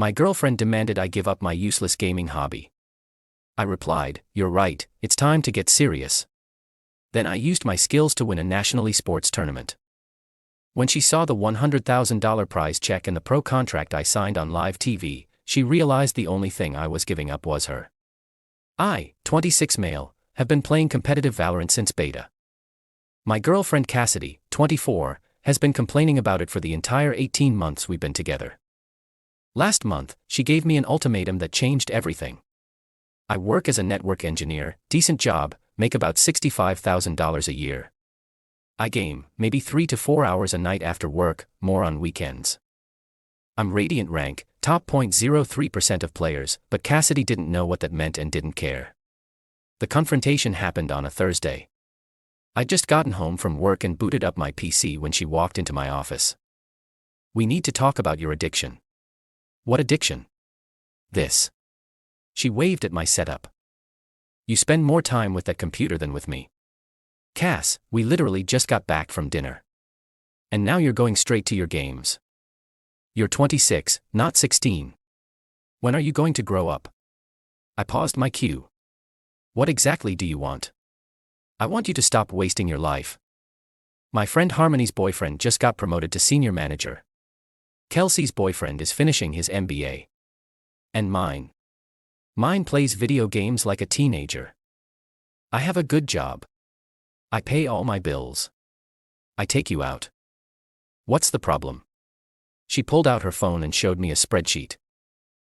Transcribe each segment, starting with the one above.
My girlfriend demanded I give up my useless gaming hobby. I replied, "You're right, it's time to get serious." Then I used my skills to win a national sports tournament. When she saw the $100,000 prize check and the pro contract I signed on live TV, she realized the only thing I was giving up was her. I, 26 male, have been playing competitive Valorant since beta. My girlfriend Cassidy, 24, has been complaining about it for the entire 18 months we've been together. Last month, she gave me an ultimatum that changed everything. I work as a network engineer, decent job, make about $65,000 a year. I game, maybe 3 to 4 hours a night after work, more on weekends. I'm Radiant rank, top 0.03% of players, but Cassidy didn't know what that meant and didn't care. The confrontation happened on a Thursday. I'd just gotten home from work and booted up my PC when she walked into my office. "We need to talk about your addiction." "What addiction?" "This." She waved at my setup. "You spend more time with that computer than with me." "Cass, we literally just got back from dinner. And now you're going straight to your games. You're 26, not 16. When are you going to grow up?" I paused my cue. "What exactly do you want?" "I want you to stop wasting your life. My friend Harmony's boyfriend just got promoted to senior manager. Kelsey's boyfriend is finishing his MBA. And mine. Mine plays video games like a teenager. I have a good job. I pay all my bills. I take you out. What's the problem?" She pulled out her phone and showed me a spreadsheet.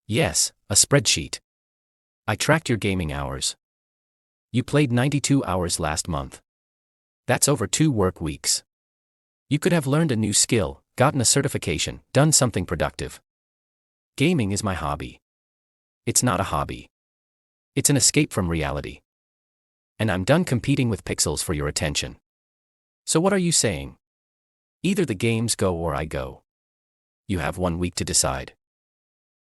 "Yes, a spreadsheet. I tracked your gaming hours. You played 92 hours last month. That's over 2 work weeks. You could have learned a new skill, gotten a certification, done something productive. Gaming is my hobby. It's not a hobby. It's an escape from reality. And I'm done competing with pixels for your attention. So what are you saying? Either the games go or I go. You have 1 week to decide."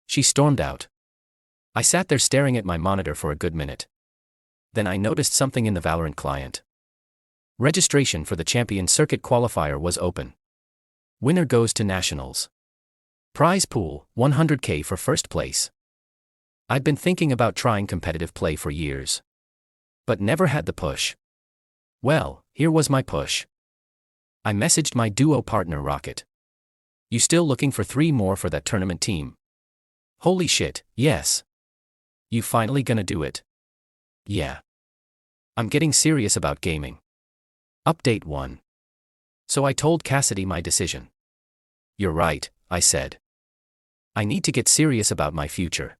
She stormed out. I sat there staring at my monitor for a good minute. Then I noticed something in the Valorant client. Registration for the Champion Circuit qualifier was open. Winner goes to Nationals. Prize pool, $100K for first place. I'd been thinking about trying competitive play for years. But never had the push. Well, here was my push. I messaged my duo partner Rocket. "You still looking for 3 more for that tournament team?" "Holy shit, yes." "You finally gonna do it?" "Yeah. I'm getting serious about gaming." Update 1. So I told Cassidy my decision. "You're right," I said. "I need to get serious about my future."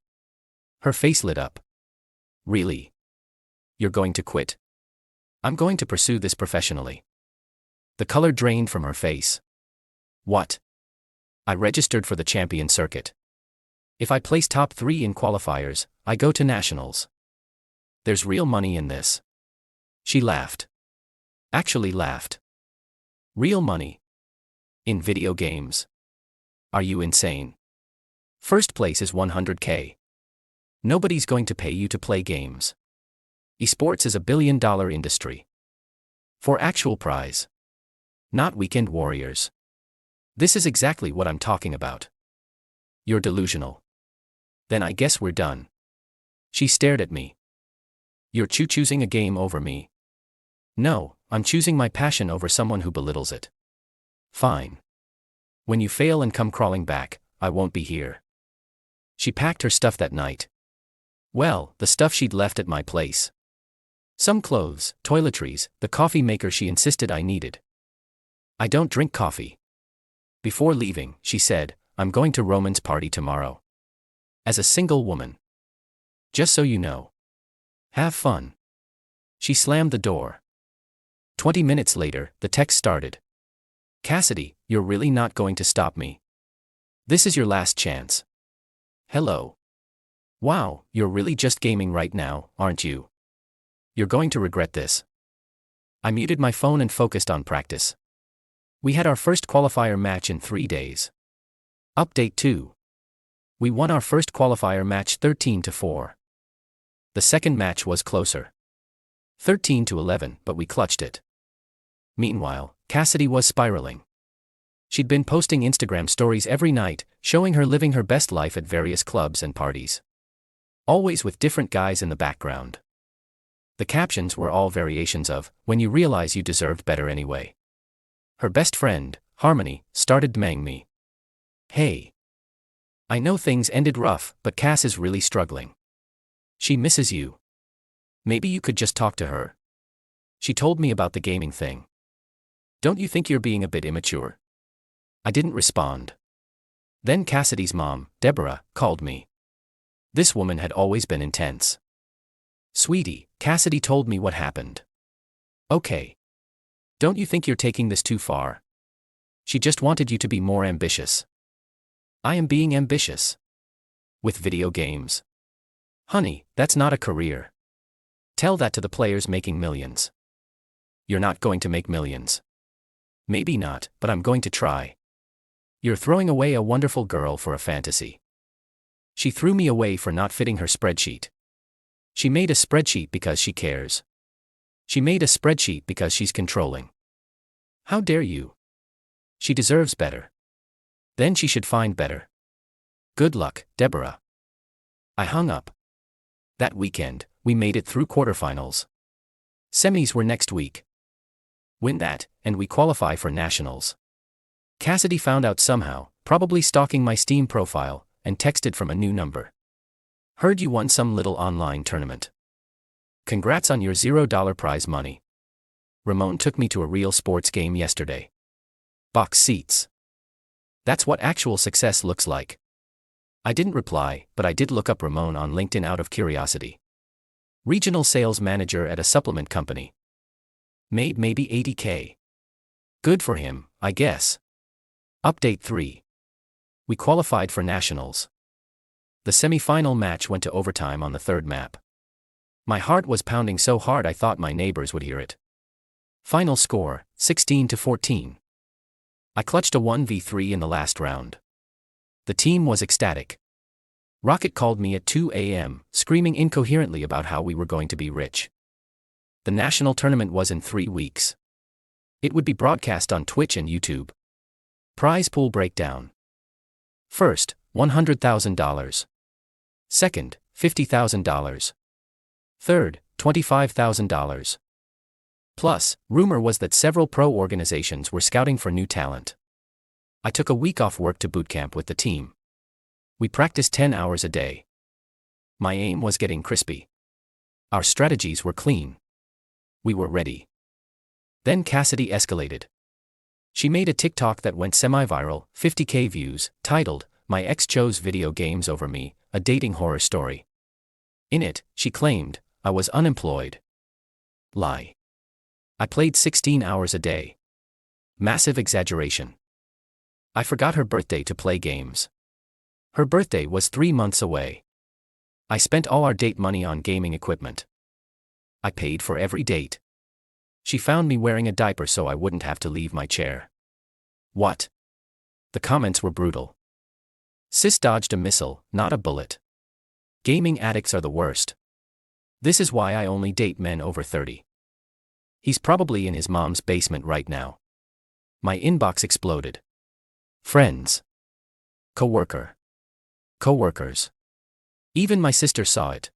Her face lit up. "Really? You're going to quit?" "I'm going to pursue this professionally." The color drained from her face. "What?" "I registered for the Champion Circuit. If I place top 3 in qualifiers, I go to Nationals. There's real money in this." She laughed. Actually laughed. "Real money? In video games? Are you insane? First place is $100K. Nobody's going to pay you to play games. Esports is a $1 billion industry. For actual prize. Not weekend warriors. This is exactly what I'm talking about." "You're delusional." "Then I guess we're done." She stared at me. "You're choosing a game over me." "No, I'm choosing my passion over someone who belittles it." "Fine. When you fail and come crawling back, I won't be here." She packed her stuff that night. Well, the stuff she'd left at my place. Some clothes, toiletries, the coffee maker she insisted I needed. I don't drink coffee. Before leaving, she said, "I'm going to Roman's party tomorrow. As a single woman. Just so you know. Have fun." She slammed the door. 20 minutes later, the text started. "Cassidy, you're really not going to stop me. This is your last chance. Hello. Wow, you're really just gaming right now, aren't you? You're going to regret this." I muted my phone and focused on practice. We had our first qualifier match in 3 days. Update 2. We won our first qualifier match 13-4. The second match was closer. 13-11, but we clutched it. Meanwhile, Cassidy was spiraling. She'd been posting Instagram stories every night, showing her living her best life at various clubs and parties. Always with different guys in the background. The captions were all variations of, "When you realize you deserved better anyway." Her best friend, Harmony, started DMing me. "Hey. I know things ended rough, but Cass is really struggling. She misses you. Maybe you could just talk to her. She told me about the gaming thing. Don't you think you're being a bit immature?" I didn't respond. Then Cassidy's mom, Deborah, called me. This woman had always been intense. "Sweetie, Cassidy told me what happened." "Okay. Don't you think you're taking this too far? She just wanted you to be more ambitious." "I am being ambitious. With video games. Honey, that's not a career. Tell that to the players making millions." "You're not going to make millions." "Maybe not, but I'm going to try." "You're throwing away a wonderful girl for a fantasy." She threw me away for not fitting her spreadsheet. She made a spreadsheet because she cares. She made a spreadsheet because she's controlling. How dare you? She deserves better. Then she should find better. Good luck, Deborah. I hung up. That weekend, we made it through quarterfinals. Semis were next week. Win that, and we qualify for nationals. Cassidy found out somehow, probably stalking my Steam profile, and texted from a new number. "Heard you won some little online tournament. Congrats on your $0 prize money. Ramon took me to a real sports game yesterday. Box seats. That's what actual success looks like." I didn't reply, but I did look up Ramon on LinkedIn out of curiosity. Regional sales manager at a supplement company. Made maybe $80K. Good for him, I guess. Update 3. We qualified for nationals. The semi-final match went to overtime on the third map. My heart was pounding so hard I thought my neighbors would hear it. Final score, 16-14. I clutched a 1v3 in the last round. The team was ecstatic. Rocket called me at 2 a.m., screaming incoherently about how we were going to be rich. The national tournament was in 3 weeks. It would be broadcast on Twitch and YouTube. Prize pool breakdown. First, $100,000. Second, $50,000. Third, $25,000. Plus, rumor was that several pro organizations were scouting for new talent. I took a week off work to boot camp with the team. We practiced 10 hours a day. My aim was getting crispy. Our strategies were clean. We were ready. Then Cassidy escalated. She made a TikTok that went semi-viral, 50K views, titled, "My ex chose video games over me, a dating horror story." In it, she claimed, I was unemployed. Lie. I played 16 hours a day. Massive exaggeration. I forgot her birthday to play games. Her birthday was 3 months away. I spent all our date money on gaming equipment. I paid for every date. She found me wearing a diaper so I wouldn't have to leave my chair. What? The comments were brutal. Sis dodged a missile, not a bullet. Gaming addicts are the worst. This is why I only date men over 30. He's probably in his mom's basement right now. My inbox exploded. Friends. Coworker. Coworkers. Even my sister saw it.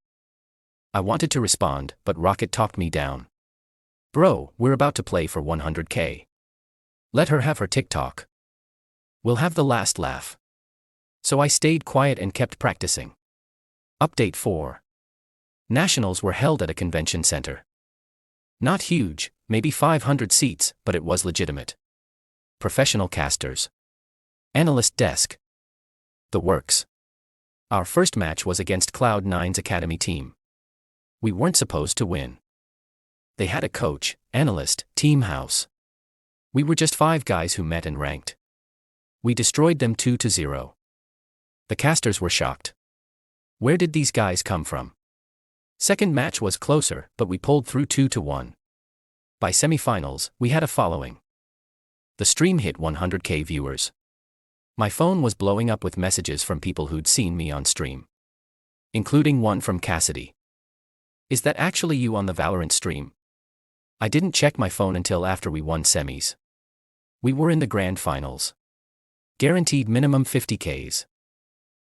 I wanted to respond, but Rocket talked me down. Bro, we're about to play for 100K. Let her have her TikTok. We'll have the last laugh. So I stayed quiet and kept practicing. Update 4. Nationals were held at a convention center. Not huge, maybe 500 seats, but it was legitimate. Professional casters. Analyst desk. The works. Our first match was against Cloud9's Academy team. We weren't supposed to win. They had a coach, analyst, team house. We were just 5 guys who met and ranked. We destroyed them 2-0. The casters were shocked. Where did these guys come from? Second match was closer, but we pulled through 2-1. By semifinals, we had a following. The stream hit 100K viewers. My phone was blowing up with messages from people who'd seen me on stream. Including one from Cassidy. Is that actually you on the Valorant stream? I didn't check my phone until after we won semis. We were in the grand finals. Guaranteed minimum 50Ks.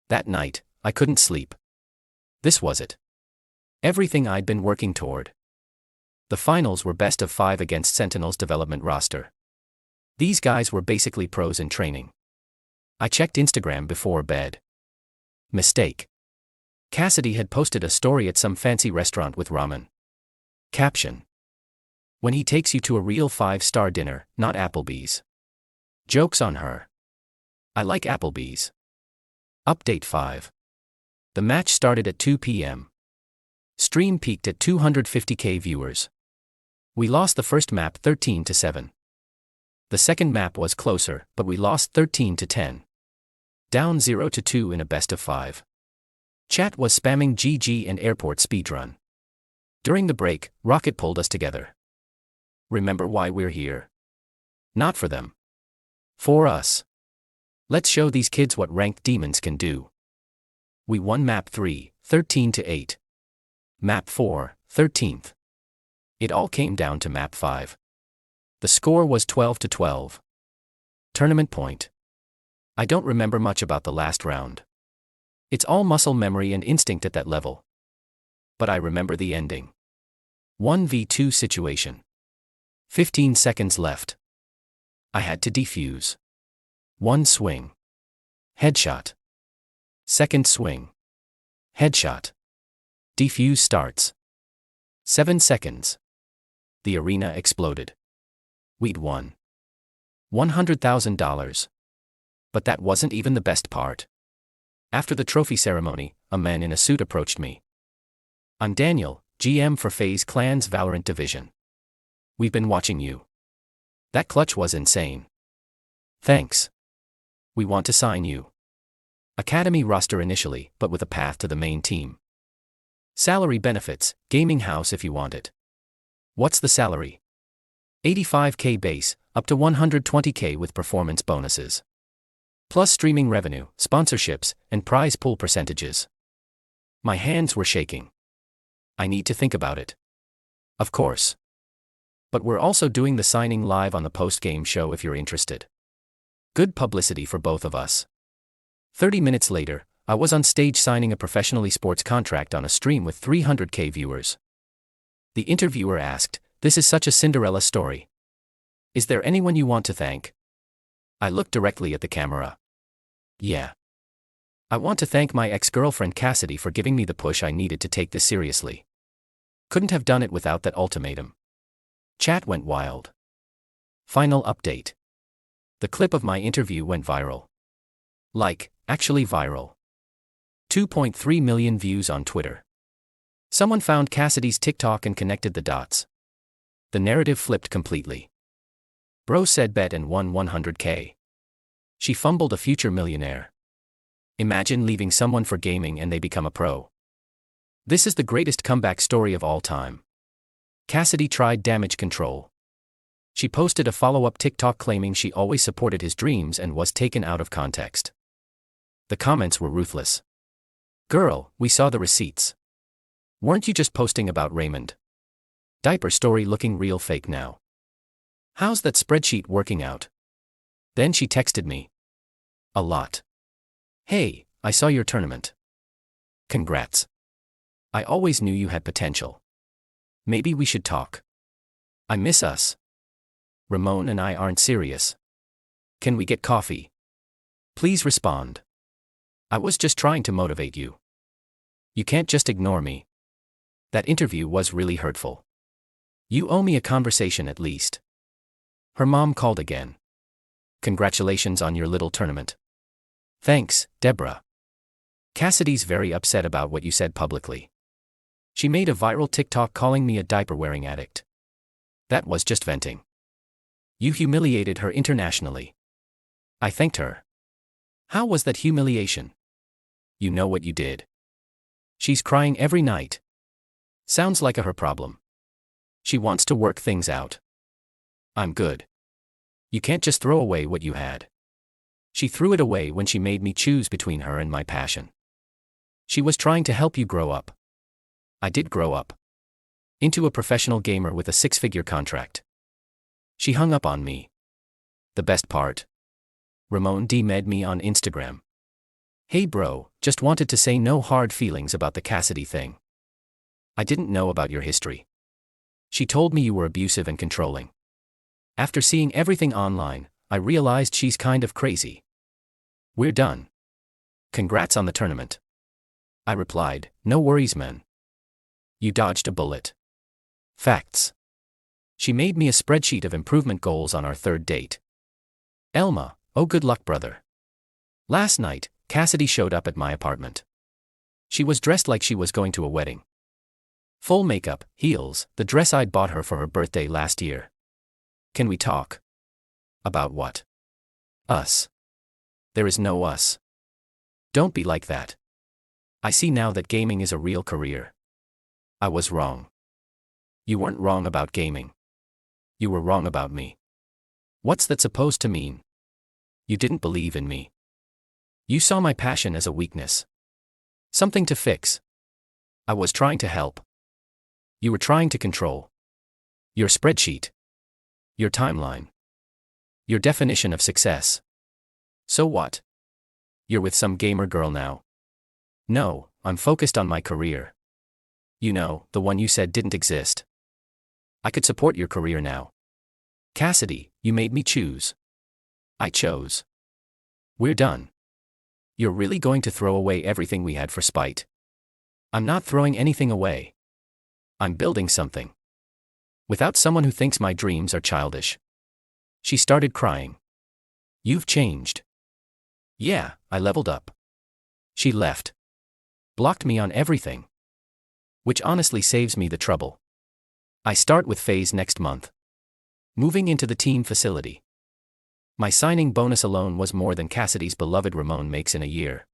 That night, I couldn't sleep. This was it. Everything I'd been working toward. The finals were best of 5 against Sentinel's development roster. These guys were basically pros in training. I checked Instagram before bed. Mistake. Cassidy had posted a story at some fancy restaurant with ramen. Caption: when he takes you to a real 5-star dinner, not Applebee's. Joke's on her. I like Applebee's. Update 5. The match started at 2 p.m. Stream peaked at 250K viewers. We lost the first map 13-7. The second map was closer, but we lost 13-10. Down 0-2 in a best of 5. Chat was spamming GG and airport speedrun. During the break, Rocket pulled us together. Remember why we're here? Not for them. For us. Let's show these kids what ranked demons can do. We won map 3, 13-8. Map 4, 13th. It all came down to map 5. The score was 12-12. Tournament point. I don't remember much about the last round. It's all muscle memory and instinct at that level. But I remember the ending. 1v2 situation. 15 seconds left. I had to defuse. One swing. Headshot. Second swing. Headshot. Defuse starts. 7 seconds. The arena exploded. We'd won. $100,000. But that wasn't even the best part. After the trophy ceremony, a man in a suit approached me. I'm Daniel, GM for FaZe Clan's Valorant division. We've been watching you. That clutch was insane. Thanks. We want to sign you. Academy roster initially, but with a path to the main team. Salary benefits, gaming house if you want it. What's the salary? 85K base, up to 120K with performance bonuses. Plus streaming revenue, sponsorships, and prize pool percentages. My hands were shaking. I need to think about it. Of course. But we're also doing the signing live on the post-game show if you're interested. Good publicity for both of us. 30 minutes later, I was on stage signing a professional esports contract on a stream with 300K viewers. The interviewer asked, "This is such a Cinderella story. Is there anyone you want to thank?" I looked directly at the camera. Yeah. I want to thank my ex-girlfriend Cassidy for giving me the push I needed to take this seriously. Couldn't have done it without that ultimatum. Chat went wild. Final update. The clip of my interview went viral. Actually viral. 2.3 million views on Twitter. Someone found Cassidy's TikTok and connected the dots. The narrative flipped completely. Bro said bet and won 100K. She fumbled a future millionaire. Imagine leaving someone for gaming and they become a pro. This is the greatest comeback story of all time. Cassidy tried damage control. She posted a follow-up TikTok claiming she always supported his dreams and was taken out of context. The comments were ruthless. Girl, we saw the receipts. Weren't you just posting about Raymond? Diaper story looking real fake now. How's that spreadsheet working out? Then she texted me. A lot. Hey, I saw your tournament. Congrats. I always knew you had potential. Maybe we should talk. I miss us. Ramon and I aren't serious. Can we get coffee? Please respond. I was just trying to motivate you. You can't just ignore me. That interview was really hurtful. You owe me a conversation at least. Her mom called again. Congratulations on your little tournament. Thanks, Deborah. Cassidy's very upset about what you said publicly. She made a viral TikTok calling me a diaper-wearing addict. That was just venting. You humiliated her internationally. I thanked her. How was that humiliation? You know what you did. She's crying every night. Sounds like her problem. She wants to work things out. I'm good. You can't just throw away what you had. She threw it away when she made me choose between her and my passion. She was trying to help you grow up. I did grow up. Into a professional gamer with a 6-figure contract. She hung up on me. The best part? Ramon DM'd me on Instagram. Hey bro, just wanted to say no hard feelings about the Cassidy thing. I didn't know about your history. She told me you were abusive and controlling. After seeing everything online, I realized she's kind of crazy. We're done. Congrats on the tournament. I replied, no worries man. You dodged a bullet. Facts. She made me a spreadsheet of improvement goals on our third date. Elma, oh good luck brother. Last night, Cassidy showed up at my apartment. She was dressed like she was going to a wedding. Full makeup, heels, the dress I'd bought her for her birthday last year. Can we talk? About what? Us. There is no us. Don't be like that. I see now that gaming is a real career. I was wrong. You weren't wrong about gaming. You were wrong about me. What's that supposed to mean? You didn't believe in me. You saw my passion as a weakness. Something to fix. I was trying to help. You were trying to control. Your spreadsheet. Your timeline. Your definition of success. So what? You're with some gamer girl now. No, I'm focused on my career. You know, the one you said didn't exist. I could support your career now. Cassidy, you made me choose. I chose. We're done. You're really going to throw away everything we had for spite? I'm not throwing anything away. I'm building something. Without someone who thinks my dreams are childish. She started crying. You've changed. Yeah, I leveled up. She left. Blocked me on everything. Which honestly saves me the trouble. I start with FaZe next month. Moving into the team facility. My signing bonus alone was more than Cassidy's beloved Ramon makes in a year.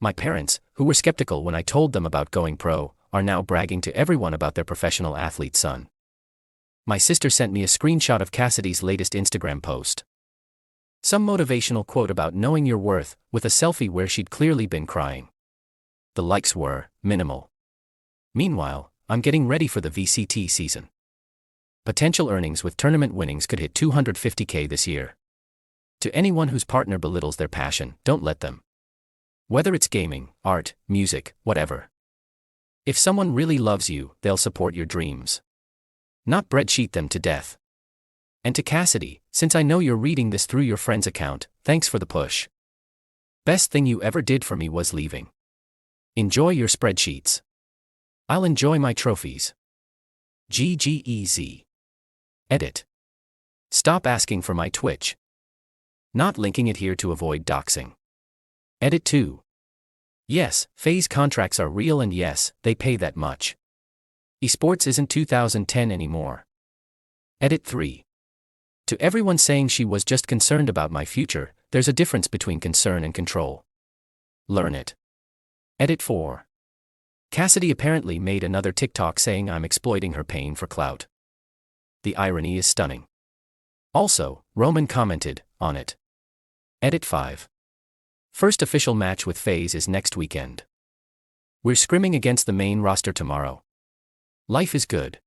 My parents, who were skeptical when I told them about going pro, are now bragging to everyone about their professional athlete son. My sister sent me a screenshot of Cassidy's latest Instagram post. Some motivational quote about knowing your worth, with a selfie where she'd clearly been crying. The likes were minimal. Meanwhile, I'm getting ready for the VCT season. Potential earnings with tournament winnings could hit $250K this year. To anyone whose partner belittles their passion, don't let them. Whether it's gaming, art, music, whatever. If someone really loves you, they'll support your dreams. Not breadsheet them to death. And to Cassidy, since I know you're reading this through your friend's account, thanks for the push. Best thing you ever did for me was leaving. Enjoy your spreadsheets. I'll enjoy my trophies. GGEZ. Edit. Stop asking for my Twitch. Not linking it here to avoid doxing. Edit 2. Yes, FaZe contracts are real and yes, they pay that much. Esports isn't 2010 anymore. Edit 3. To everyone saying she was just concerned about my future, there's a difference between concern and control. Learn it. Edit 4. Cassidy apparently made another TikTok saying I'm exploiting her pain for clout. The irony is stunning. Also, Roman commented on it. Edit 5. First official match with FaZe is next weekend. We're scrimming against the main roster tomorrow. Life is good.